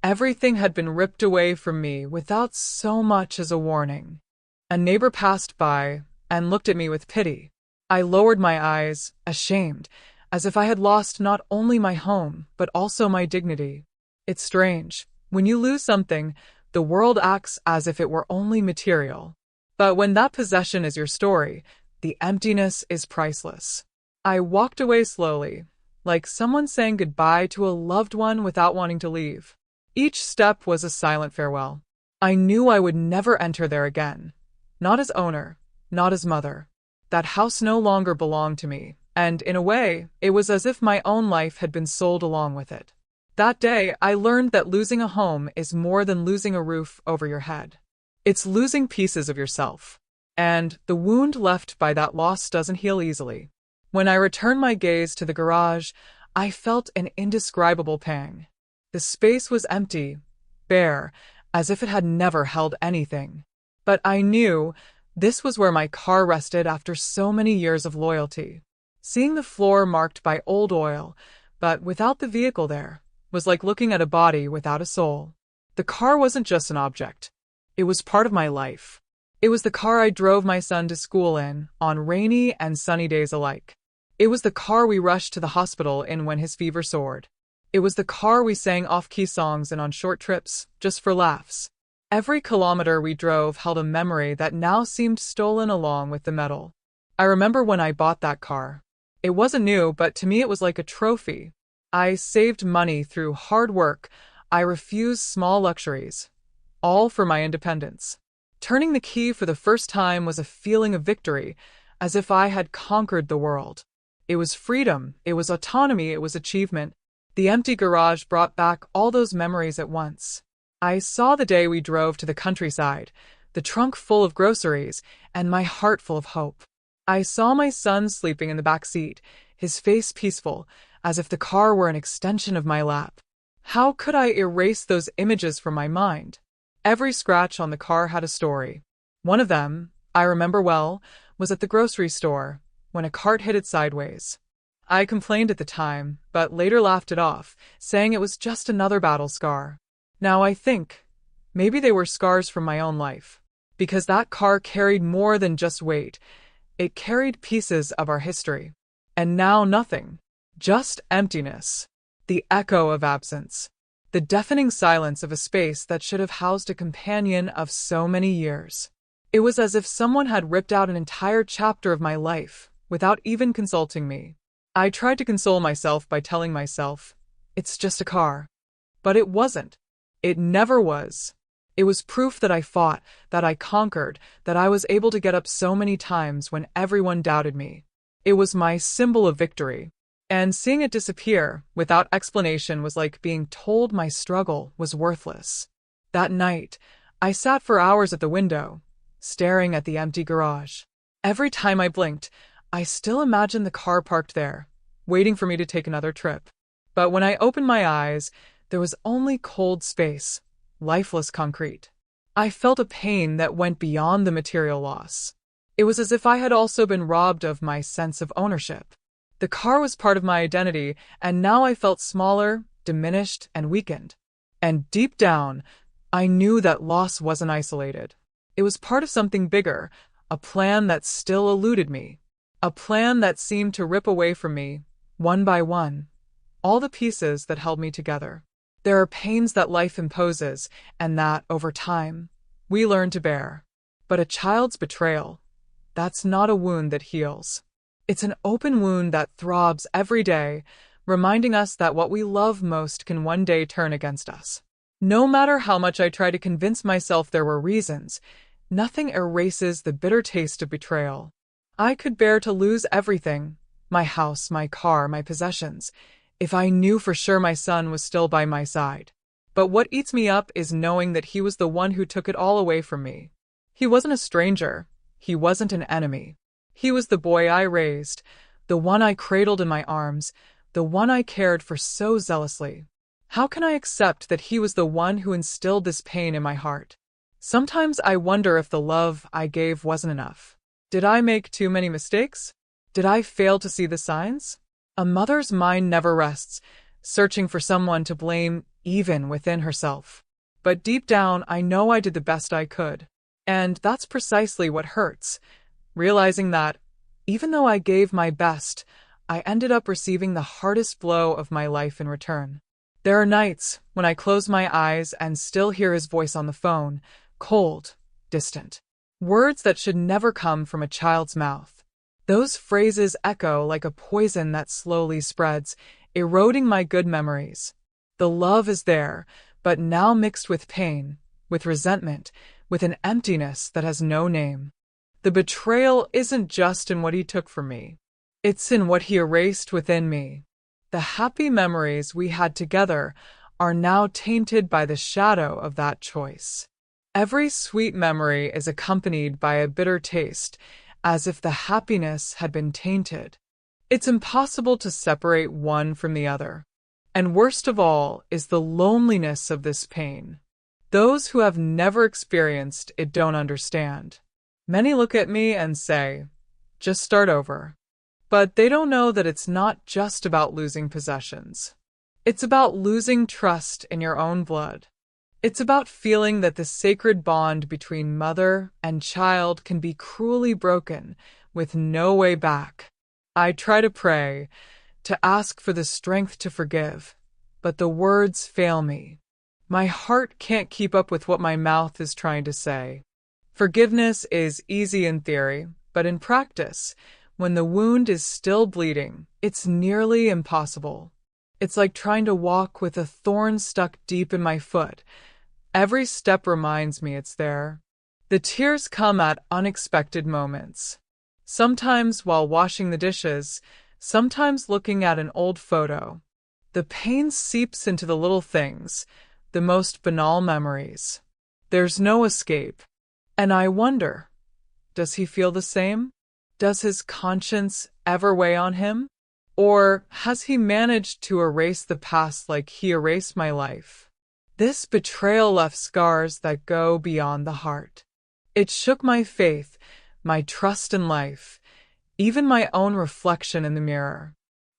everything had been ripped away from me without so much as a warning. A neighbor passed by and looked at me with pity. I lowered my eyes, ashamed, as if I had lost not only my home, but also my dignity. It's strange. When you lose something, the world acts as if it were only material. But when that possession is your story, the emptiness is priceless. I walked away slowly, like someone saying goodbye to a loved one without wanting to leave. Each step was a silent farewell. I knew I would never enter there again. Not as owner, not as mother. That house no longer belonged to me, and in a way, it was as if my own life had been sold along with it. That day, I learned that losing a home is more than losing a roof over your head. It's losing pieces of yourself. And the wound left by that loss doesn't heal easily. When I returned my gaze to the garage, I felt an indescribable pang. The space was empty, bare, as if it had never held anything. But I knew this was where my car rested after so many years of loyalty. Seeing the floor marked by old oil, but without the vehicle there, was like looking at a body without a soul. The car wasn't just an object. It was part of my life. It was the car I drove my son to school in, on rainy and sunny days alike. It was the car we rushed to the hospital in when his fever soared. It was the car we sang off-key songs in on short trips, just for laughs. Every kilometer we drove held a memory that now seemed stolen along with the metal. I remember when I bought that car. It wasn't new, but to me it was like a trophy. I saved money through hard work. I refused small luxuries, all for my independence. Turning the key for the first time was a feeling of victory, as if I had conquered the world. It was freedom, it was autonomy, it was achievement. The empty garage brought back all those memories at once. I saw the day we drove to the countryside, the trunk full of groceries, and my heart full of hope. I saw my son sleeping in the back seat, his face peaceful, as if the car were an extension of my lap. How could I erase those images from my mind? Every scratch on the car had a story. One of them, I remember well, was at the grocery store, when a cart hit it sideways. I complained at the time, but later laughed it off, saying it was just another battle scar. Now I think, maybe they were scars from my own life. Because that car carried more than just weight. It carried pieces of our history. And now nothing. Just emptiness. The echo of absence. The deafening silence of a space that should have housed a companion of so many years. It was as if someone had ripped out an entire chapter of my life, without even consulting me. I tried to console myself by telling myself, it's just a car. But it wasn't. It never was. It was proof that I fought, that I conquered, that I was able to get up so many times when everyone doubted me. It was my symbol of victory. And seeing it disappear, without explanation, was like being told my struggle was worthless. That night, I sat for hours at the window, staring at the empty garage. Every time I blinked, I still imagined the car parked there, waiting for me to take another trip. But when I opened my eyes, there was only cold space, lifeless concrete. I felt a pain that went beyond the material loss. It was as if I had also been robbed of my sense of ownership. The car was part of my identity, and now I felt smaller, diminished, and weakened. And deep down, I knew that loss wasn't isolated. It was part of something bigger, a plan that still eluded me. A plan that seemed to rip away from me, one by one, all the pieces that held me together. There are pains that life imposes, and that, over time, we learn to bear. But a child's betrayal, that's not a wound that heals. It's an open wound that throbs every day, reminding us that what we love most can one day turn against us. No matter how much I try to convince myself there were reasons, nothing erases the bitter taste of betrayal. I could bear to lose everything, my house, my car, my possessions, if I knew for sure my son was still by my side. But what eats me up is knowing that he was the one who took it all away from me. He wasn't a stranger. He wasn't an enemy. He was the boy I raised, the one I cradled in my arms, the one I cared for so zealously. How can I accept that he was the one who instilled this pain in my heart? Sometimes I wonder if the love I gave wasn't enough. Did I make too many mistakes? Did I fail to see the signs? A mother's mind never rests, searching for someone to blame even within herself. But deep down, I know I did the best I could. And that's precisely what hurts, realizing that, even though I gave my best, I ended up receiving the hardest blow of my life in return. There are nights when I close my eyes and still hear his voice on the phone, cold, distant. Words that should never come from a child's mouth. Those phrases echo like a poison that slowly spreads, eroding my good memories. The love is there, but now mixed with pain, with resentment, with an emptiness that has no name. The betrayal isn't just in what he took from me. It's in what he erased within me. The happy memories we had together are now tainted by the shadow of that choice. Every sweet memory is accompanied by a bitter taste, as if the happiness had been tainted. It's impossible to separate one from the other. And worst of all is the loneliness of this pain. Those who have never experienced it don't understand. Many look at me and say, just start over. But they don't know that it's not just about losing possessions. It's about losing trust in your own blood. It's about feeling that the sacred bond between mother and child can be cruelly broken with no way back. I try to pray, to ask for the strength to forgive, but the words fail me. My heart can't keep up with what my mouth is trying to say. Forgiveness is easy in theory, but in practice, when the wound is still bleeding, it's nearly impossible. It's like trying to walk with a thorn stuck deep in my foot. Every step reminds me it's there. The tears come at unexpected moments. Sometimes while washing the dishes, sometimes looking at an old photo. The pain seeps into the little things, the most banal memories. There's no escape. And I wonder, does he feel the same? Does his conscience ever weigh on him? Or has he managed to erase the past like he erased my life? This betrayal left scars that go beyond the heart. It shook my faith, my trust in life, even my own reflection in the mirror.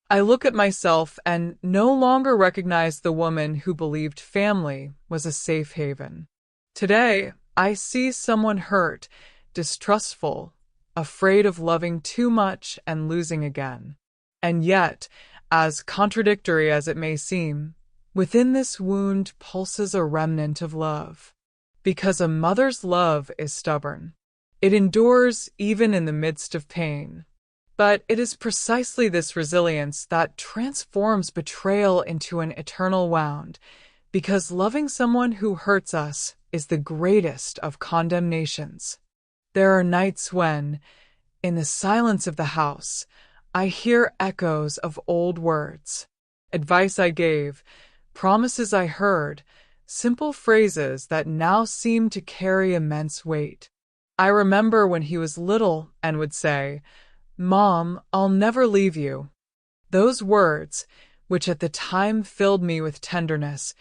I look at myself and no longer recognize the woman who believed family was a safe haven. Today, I see someone hurt, distrustful, afraid of loving too much and losing again. And yet, as contradictory as it may seem, within this wound pulses a remnant of love. Because a mother's love is stubborn. It endures even in the midst of pain. But it is precisely this resilience that transforms betrayal into an eternal wound, because loving someone who hurts us is the greatest of condemnations. There are nights when, in the silence of the house, I hear echoes of old words, advice I gave, promises I heard, simple phrases that now seem to carry immense weight. I remember when he was little and would say, "Mom, I'll never leave you." Those words, which at the time filled me with tenderness,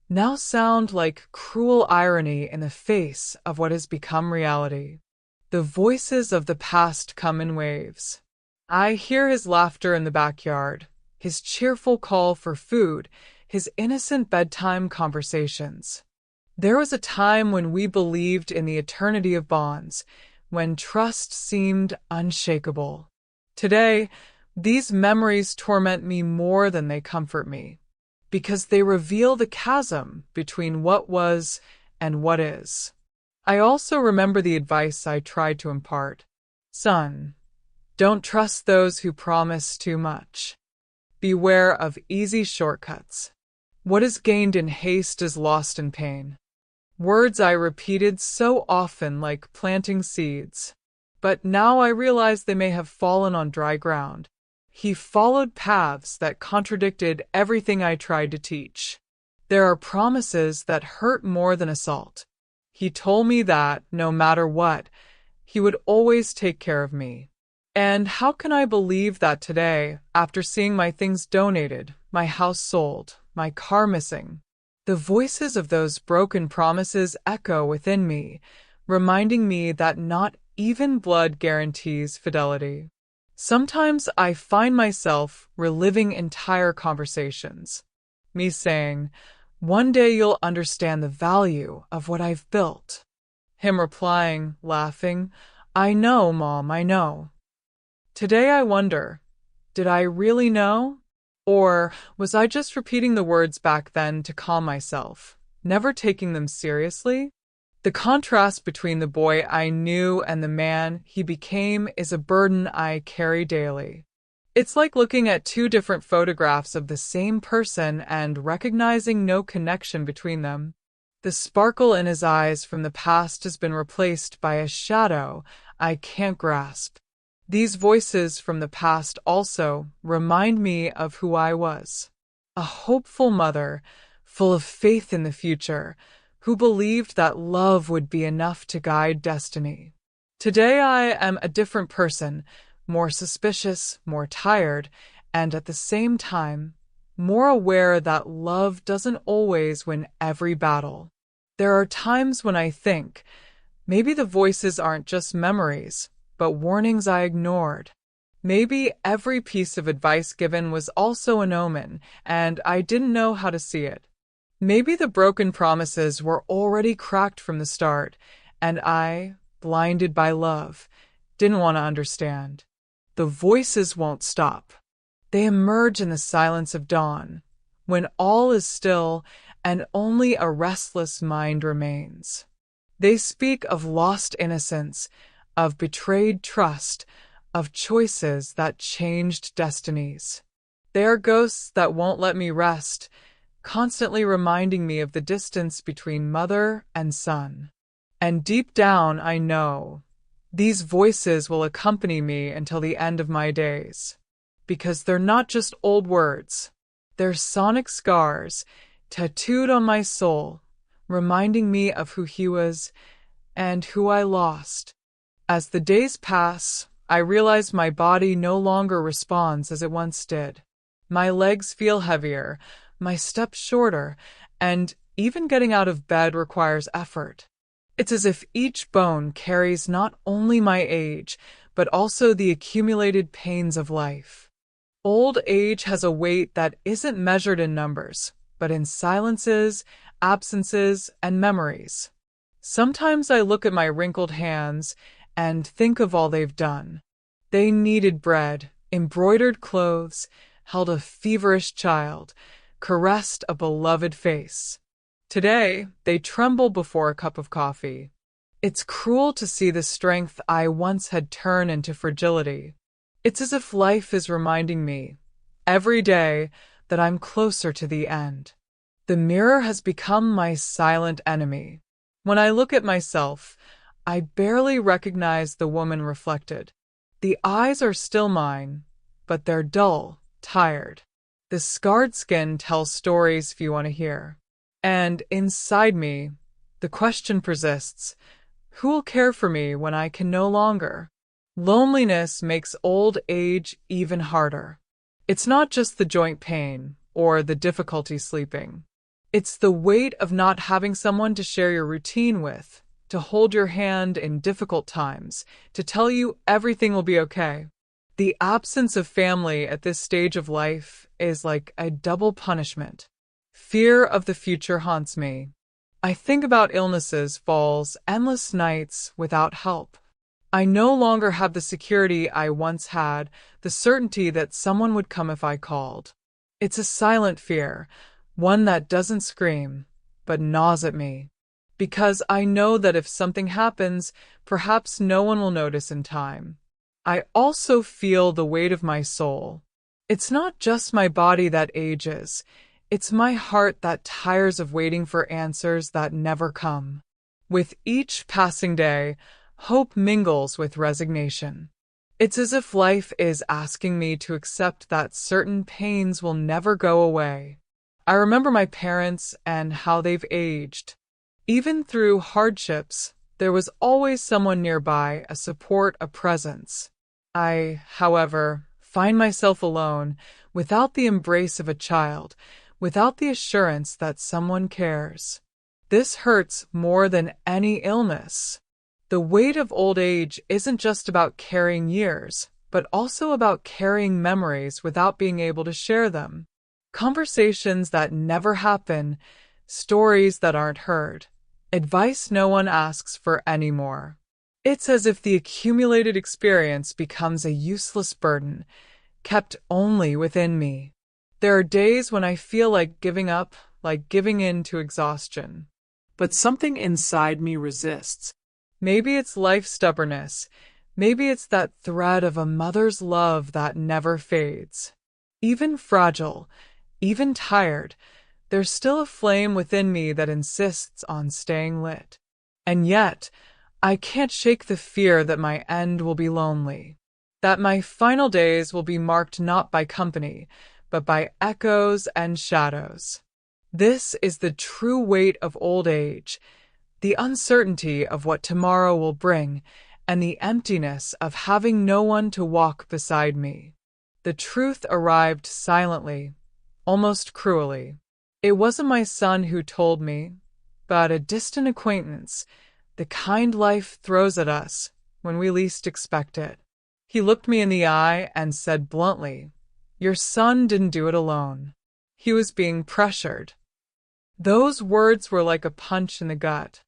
now sound like cruel irony in the face of what has become reality. The voices of the past come in waves. I hear his laughter in the backyard, his cheerful call for food, his innocent bedtime conversations. There was a time when we believed in the eternity of bonds, when trust seemed unshakable. Today, these memories torment me more than they comfort me, because they reveal the chasm between what was and what is. I also remember the advice I tried to impart. Son, Don't trust those who promise too much. Beware of easy shortcuts. What is gained in haste is lost in pain. Words I repeated so often, like planting seeds. But now I realize they may have fallen on dry ground. He followed paths that contradicted everything I tried to teach. There are promises that hurt more than assault. He told me that, no matter what, he would always take care of me. And how can I believe that today, after seeing my things donated, my house sold, my car missing? The voices of those broken promises echo within me, reminding me that not even blood guarantees fidelity. Sometimes I find myself reliving entire conversations. Me saying, "One day you'll understand the value of what I've built." Him replying, laughing, "I know, Mom, I know." Today I wonder, did I really know? Or was I just repeating the words back then to calm myself, never taking them seriously? The contrast between the boy I knew and the man he became is a burden I carry daily. It's like looking at two different photographs of the same person and recognizing no connection between them. The sparkle in his eyes from the past has been replaced by a shadow I can't grasp. These voices from the past also remind me of who I was. A hopeful mother, full of faith in the future, who believed that love would be enough to guide destiny. Today I am a different person, more suspicious, more tired, and at the same time, more aware that love doesn't always win every battle. There are times when I think, maybe the voices aren't just memories, but warnings I ignored. Maybe every piece of advice given was also an omen, and I didn't know how to see it. Maybe the broken promises were already cracked from the start, and I, blinded by love, didn't want to understand. The voices won't stop. They emerge in the silence of dawn, when all is still and only a restless mind remains. They speak of lost innocence, of betrayed trust, of choices that changed destinies. They are ghosts that won't let me rest, constantly reminding me of the distance between mother and son. And deep down, I know these voices will accompany me until the end of my days. Because they're not just old words, they're sonic scars tattooed on my soul, reminding me of who he was and who I lost. As the days pass, I realize my body no longer responds as it once did. My legs feel heavier, my steps shorter, and even getting out of bed requires effort. It's as if each bone carries not only my age, but also the accumulated pains of life. Old age has a weight that isn't measured in numbers, but in silences, absences, and memories. Sometimes I look at my wrinkled hands and think of all they've done. They kneaded bread, embroidered clothes, held a feverish child, caressed a beloved face. Today, they tremble before a cup of coffee. It's cruel to see the strength I once had turn into fragility. It's as if life is reminding me, every day, that I'm closer to the end. The mirror has become my silent enemy. When I look at myself, I barely recognize the woman reflected. The eyes are still mine, but they're dull, tired. The scarred skin tells stories few want to hear. And inside me, the question persists, who will care for me when I can no longer? Loneliness makes old age even harder. It's not just the joint pain or the difficulty sleeping. It's the weight of not having someone to share your routine with, to hold your hand in difficult times, to tell you everything will be okay. The absence of family at this stage of life is like a double punishment. Fear of the future haunts me. I think about illnesses, falls, endless nights without help. I no longer have the security I once had, the certainty that someone would come if I called. It's a silent fear, one that doesn't scream, but gnaws at me. Because I know that if something happens, perhaps no one will notice in time. I also feel the weight of my soul. It's not just my body that ages, it's my heart that tires of waiting for answers that never come. With each passing day, hope mingles with resignation. It's as if life is asking me to accept that certain pains will never go away. I remember my parents and how they've aged. Even through hardships, there was always someone nearby, a support, a presence. I, however, find myself alone, without the embrace of a child, without the assurance that someone cares. This hurts more than any illness. The weight of old age isn't just about carrying years, but also about carrying memories without being able to share them. Conversations that never happen, stories that aren't heard, advice no one asks for anymore. It's as if the accumulated experience becomes a useless burden, kept only within me. There are days when I feel like giving up, like giving in to exhaustion. But something inside me resists. Maybe it's life's stubbornness. Maybe it's that thread of a mother's love that never fades. Even fragile, even tired, there's still a flame within me that insists on staying lit. And yet, I can't shake the fear that my end will be lonely, that my final days will be marked not by company, but by echoes and shadows. This is the true weight of old age, the uncertainty of what tomorrow will bring, and the emptiness of having no one to walk beside me. The truth arrived silently, almost cruelly. It wasn't my son who told me, but a distant acquaintance, the kind life throws at us when we least expect it. He looked me in the eye and said bluntly, "Your son didn't do it alone. He was being pressured." Those words were like a punch in the gut.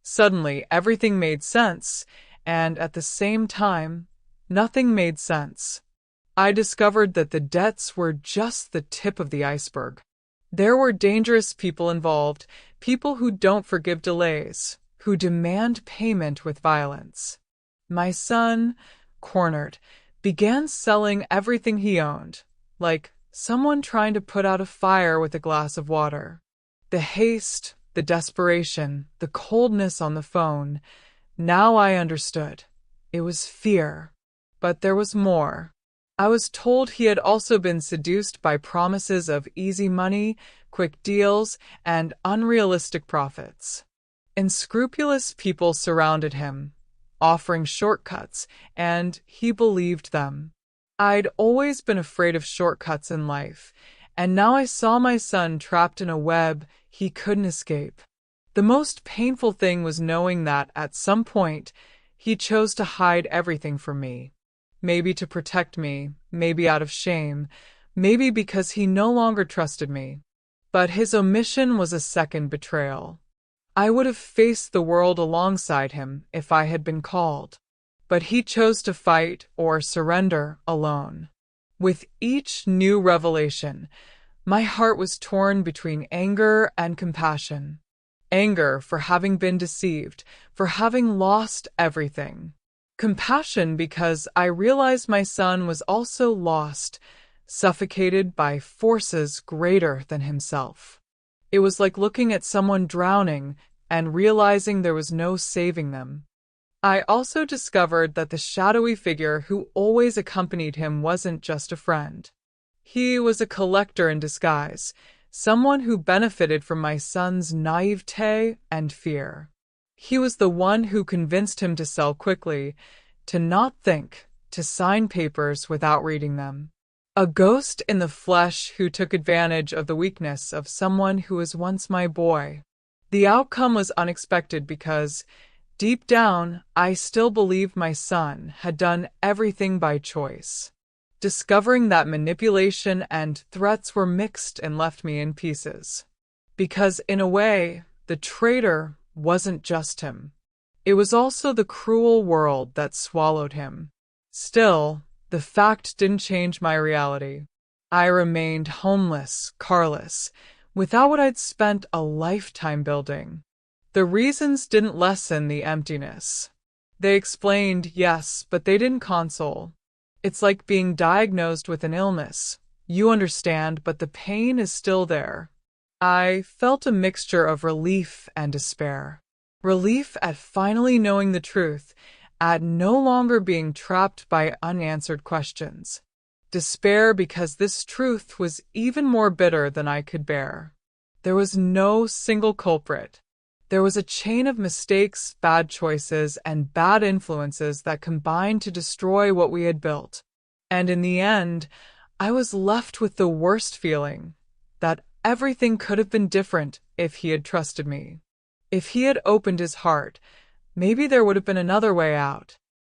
Suddenly, everything made sense, and at the same time, nothing made sense. I discovered that the debts were just the tip of the iceberg. There were dangerous people involved, people who don't forgive delays, who demand payment with violence. My son, cornered, began selling everything he owned, like someone trying to put out a fire with a glass of water. The haste, the desperation, the coldness on the phone. Now I understood. It was fear. But there was more. I was told he had also been seduced by promises of easy money, quick deals, and unrealistic profits. Unscrupulous people surrounded him, offering shortcuts, and he believed them. I'd always been afraid of shortcuts in life, and now I saw my son trapped in a web he couldn't escape. The most painful thing was knowing that, at some point, he chose to hide everything from me. Maybe to protect me, maybe out of shame, maybe because he no longer trusted me. But his omission was a second betrayal. I would have faced the world alongside him if I had been called. But he chose to fight or surrender alone. With each new revelation, my heart was torn between anger and compassion. Anger for having been deceived, for having lost everything. Compassion because I realized my son was also lost, suffocated by forces greater than himself. It was like looking at someone drowning and realizing there was no saving them. I also discovered that the shadowy figure who always accompanied him wasn't just a friend. He was a collector in disguise, someone who benefited from my son's naivete and fear. He was the one who convinced him to sell quickly, to not think, to sign papers without reading them. A ghost in the flesh who took advantage of the weakness of someone who was once my boy. The outcome was unexpected because, deep down, I still believed my son had done everything by choice. Discovering that manipulation and threats were mixed and left me in pieces. Because, in a way, the traitor wasn't just him. It was also the cruel world that swallowed him. Still, the fact didn't change my reality. I remained homeless, carless, without what I'd spent a lifetime building. The reasons didn't lessen the emptiness. They explained, yes, but they didn't console. It's like being diagnosed with an illness. You understand, but the pain is still there. I felt a mixture of relief and despair. Relief at finally knowing the truth, at no longer being trapped by unanswered questions. Despair because this truth was even more bitter than I could bear. There was no single culprit. There was a chain of mistakes, bad choices, and bad influences that combined to destroy what we had built. And in the end, I was left with the worst feeling, that everything could have been different if he had trusted me. If he had opened his heart, maybe there would have been another way out.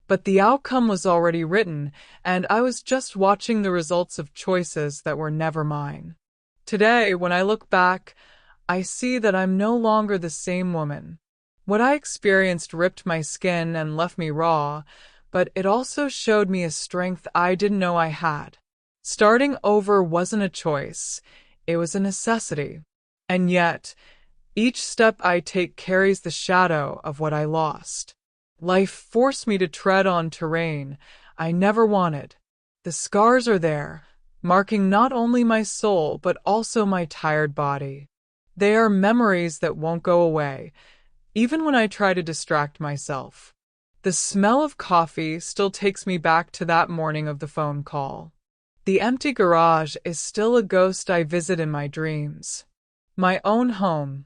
But the outcome was already written, and I was just watching the results of choices that were never mine. Today, when I look back, I see that I'm no longer the same woman. What I experienced ripped my skin and left me raw, but it also showed me a strength I didn't know I had. Starting over wasn't a choice, it was a necessity. And yet, each step I take carries the shadow of what I lost. Life forced me to tread on terrain I never wanted. The scars are there, marking not only my soul but also my tired body. They are memories that won't go away, even when I try to distract myself. The smell of coffee still takes me back to that morning of the phone call. The empty garage is still a ghost I visit in my dreams. My own home,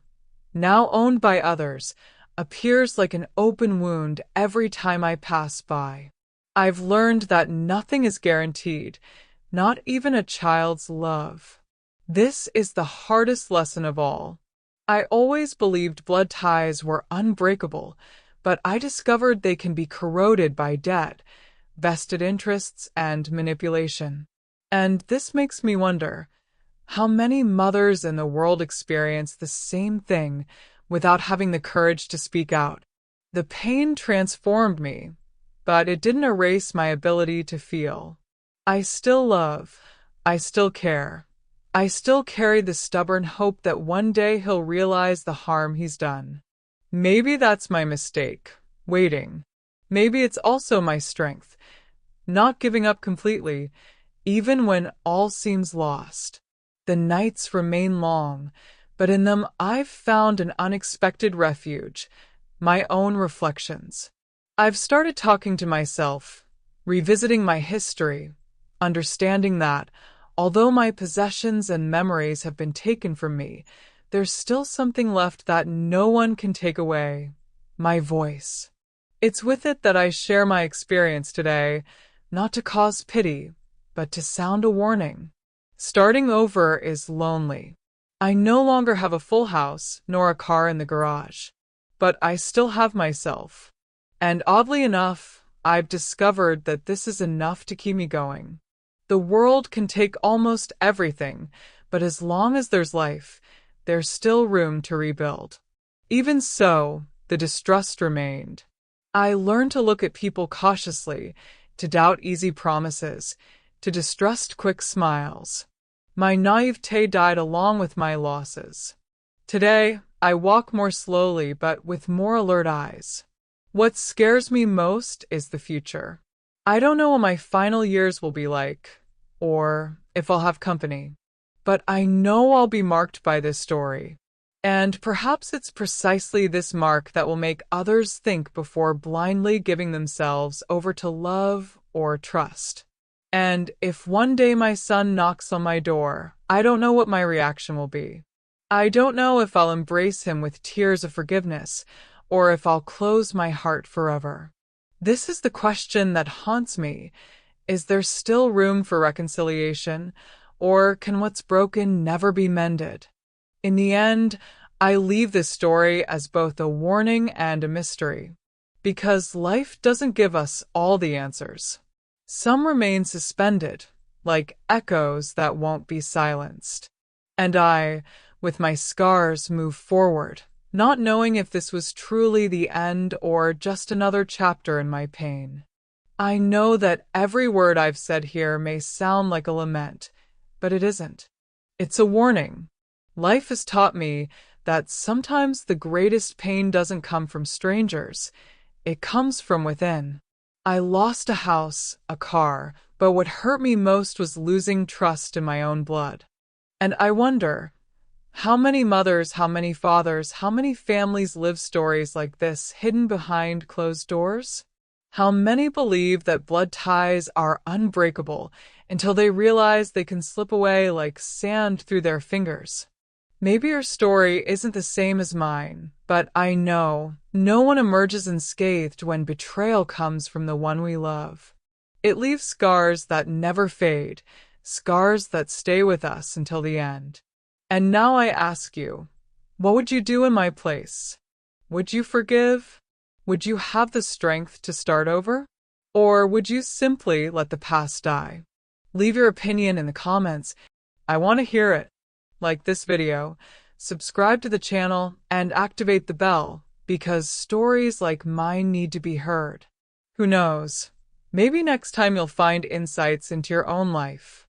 now owned by others, appears like an open wound every time I pass by. I've learned that nothing is guaranteed, not even a child's love. This is the hardest lesson of all. I always believed blood ties were unbreakable, but I discovered they can be corroded by debt, vested interests, and manipulation. And this makes me wonder, how many mothers in the world experience the same thing without having the courage to speak out? The pain transformed me, but it didn't erase my ability to feel. I still love, I still care. I still carry the stubborn hope that one day he'll realize the harm he's done. Maybe that's my mistake, waiting. Maybe it's also my strength, not giving up completely, even when all seems lost. The nights remain long, but in them I've found an unexpected refuge, my own reflections. I've started talking to myself, revisiting my history, understanding that, although my possessions and memories have been taken from me, there's still something left that no one can take away: my voice. It's with it that I share my experience today, not to cause pity, but to sound a warning. Starting over is lonely. I no longer have a full house, nor a car in the garage, but I still have myself. And oddly enough, I've discovered that this is enough to keep me going. The world can take almost everything, but as long as there's life, there's still room to rebuild. Even so, the distrust remained. I learned to look at people cautiously, to doubt easy promises, to distrust quick smiles. My naivete died along with my losses. Today, I walk more slowly but with more alert eyes. What scares me most is the future. I don't know what my final years will be like, or if I'll have company, but I know I'll be marked by this story. And perhaps it's precisely this mark that will make others think before blindly giving themselves over to love or trust. And if one day my son knocks on my door, I don't know what my reaction will be. I don't know if I'll embrace him with tears of forgiveness, or if I'll close my heart forever. This is the question that haunts me. Is there still room for reconciliation, or can what's broken never be mended? In the end, I leave this story as both a warning and a mystery, because life doesn't give us all the answers. Some remain suspended, like echoes that won't be silenced. And I, with my scars, move forward, not knowing if this was truly the end or just another chapter in my pain. I know that every word I've said here may sound like a lament, but it isn't. It's a warning. Life has taught me that sometimes the greatest pain doesn't come from strangers. It comes from within. I lost a house, a car, but what hurt me most was losing trust in my own blood. And I wonder, how many mothers, how many fathers, how many families live stories like this hidden behind closed doors? How many believe that blood ties are unbreakable until they realize they can slip away like sand through their fingers? Maybe your story isn't the same as mine, but I know no one emerges unscathed when betrayal comes from the one we love. It leaves scars that never fade, scars that stay with us until the end. And now I ask you, what would you do in my place? Would you forgive? Would you have the strength to start over? Or would you simply let the past die? Leave your opinion in the comments. I want to hear it. Like this video, subscribe to the channel, and activate the bell, because stories like mine need to be heard. Who knows? Maybe next time you'll find insights into your own life.